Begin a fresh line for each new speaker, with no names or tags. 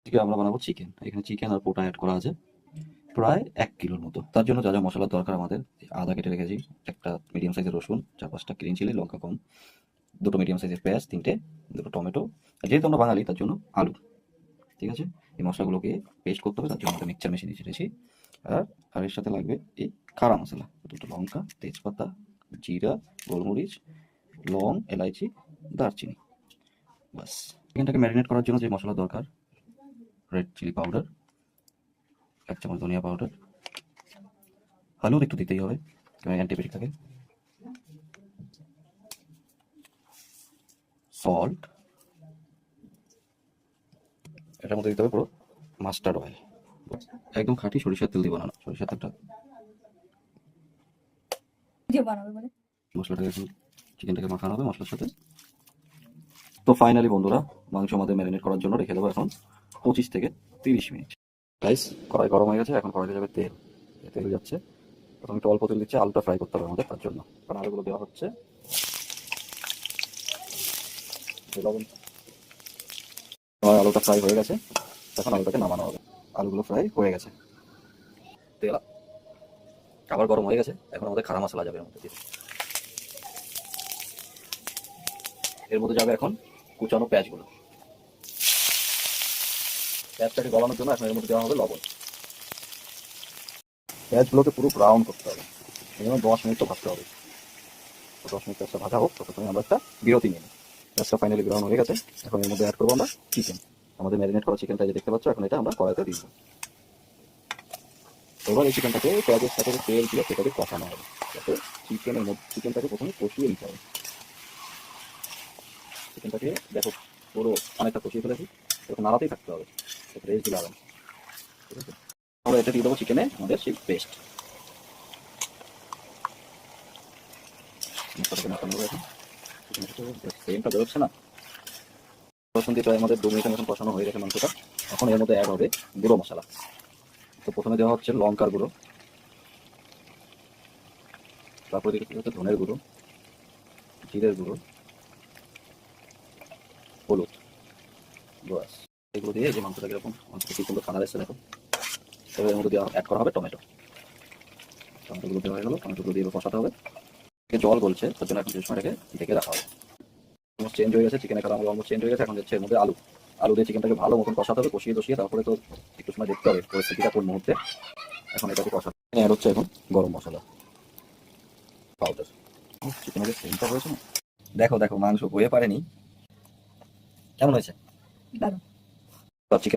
আজকে আমরা বানাবো চিকেন। এখানে চিকেন আর পোটা অ্যাড করা আছে প্রায় 1 কিলোর মতো। তার জন্য যা যা মশলার দরকার আমাদের, আদা কেটে রেখেছি, একটা মিডিয়াম সাইজের রসুন, 4-5টা গ্রিন চিলি, লঙ্কা কম, দুটো মিডিয়াম সাইজের পেঁয়াজ, তিনটে, দুটো টমেটো, আর যেহেতু আমরা বাঙালি তার জন্য আলু। ঠিক আছে, এই মশলাগুলোকে পেস্ট করতে হবে, তার জন্য একটা মিক্সচার মেশিনে ছেড়েছি। আর এর সাথে লাগবে এই খাড়া মশলা, দুটো লঙ্কা, তেজপাতা, জিরা, গোলমরিচ, লং, এলাইচি, দারচিনি। বাস। চিকেনটাকে ম্যারিনেট করার জন্য যে মশলা দরকার, রেড চিলি পাউডার, 1 চামচ ধনিয়া পাউডার, হলুদ একটু দিতেই হবে কারণ অ্যান্টিবায়োটিক থাকে, সল্ট, এটার মধ্যে দিতে হবে পুরো মাস্টার্ড অয়েল, একদম খাঁটি সরিষার তেল দিয়ে বানানো। সরিষার তেলটা মশলাটাকে এখন চিকেনটাকে মাখানো হবে মশলার সাথে। তো ফাইনালি বন্ধুরা, মাংস আমাদের ম্যারিনেট করার জন্য রেখে দেবো এখন 25 থেকে 30 মিনিট। গাইস, কড়াই গরম হয়ে গেছে, এখন কড়াইতে যাবে তেল। তেল যাচ্ছে, প্রথমে একটু অল্প তেল দিচ্ছে, আলুটা ফ্রাই করতে হবে আমাদের, তার জন্য কারণ আলুগুলো দেওয়া হচ্ছে। লবণ, আলুটা ফ্রাই হয়ে গেছে, এখন আলুটাকে নামানো হবে। আলুগুলো ফ্রাই হয়ে গেছে, তেল আবার গরম হয়ে গেছে, এখন আমাদের খাড়া মশলা যাবে এর মধ্যে দিয়ে। এর মধ্যে যাবে এখন কুচানো পেঁয়াজগুলো। পেঁয়াজটাকে গলানোর জন্য এখন এর মধ্যে দেওয়া হবে লবণ। পেঁয়াজগুলোকে পুরো ব্রাউন করতে হবে, এই জন্য 10 মিনিট তো ভাজতে হবে। 10 মিনিট পেঁয়াজটা ভাজা হোক, ততক্ষণে আমরা একটা বিরতি নিই। পেঁয়াজটা ফাইনালি ব্রাউন হয়ে গেছে, এখন এর মধ্যে অ্যাড করবো আমরা চিকেন। আমাদের ম্যারিনেট করা চিকেনটা যে দেখতে পাচ্ছ, এখন এটা আমরা কড়াইতে দিব। এবার এই চিকেনটাকে পেঁয়াজের সাথে তেল দিয়ে সেটাকে কষানো হবে, যাতে চিকেনটাকে প্রথমে কষিয়ে নিতে হবে। চিকেনটাকে দেখো পুরো অনেকটা কষিয়ে ফেলেছি, এরকম নাড়াতেই থাকতে হবে, রেস্ট দিলে হবে না। ঠিক আছে, আমরা এটা দিয়ে দেবো চিকেনে আমাদের সেই পেস্ট। মশলাটাকে মাখানো হবে এখন, সেমটা বেরোচ্ছে না। রসুন দিয়ে প্রায় আমাদের 2 মিনিটের মতন কষানো হয়ে গেছে মাংসটা। এখন এর মধ্যে অ্যাড হবে গুঁড়ো মশলা। তো প্রথমে দেওয়া হচ্ছে লঙ্কার গুঁড়ো, তারপরে দিতে হচ্ছে ধনের গুঁড়ো, জিরের গুঁড়ো, হলুদ, ব্যাস। এগুলো দিয়ে যে মাংসটাকে এরকম মাংসটা কি সুন্দর কালার এসছে দেখো। এবার এর মধ্যে দেওয়া অ্যাড করা হবে টমেটো। টমেটোগুলো দেওয়া হয়ে গেলো, টমেটোগুলো দিয়ে কষাতে হবে। জল গলছে, তার জন্য এখন কিছু সময় ঢেকে রাখা হবে। অলমোস্ট চেঞ্জ হয়ে গেছে, চিকেনের কালার অলমোস্ট চেঞ্জ হয়ে গেছে। এখন যাচ্ছে এর মধ্যে আলু দিয়ে চিকেনটাকে ভালো মতন কষাতে হবে, কষিয়ে তারপরে তো একটু সময় দেখতে হবে পরিস্থিতিটা কোন মুহূর্তে। এখন এটাকে কষাতে অ্যাড হচ্ছে এখন গরম মশলা পাউডার। চিকেনের সেন্টটা হয়েছে না, দেখো দেখো মাংস বয়ে পারেনি, কেমন হয়েছে? চিকেন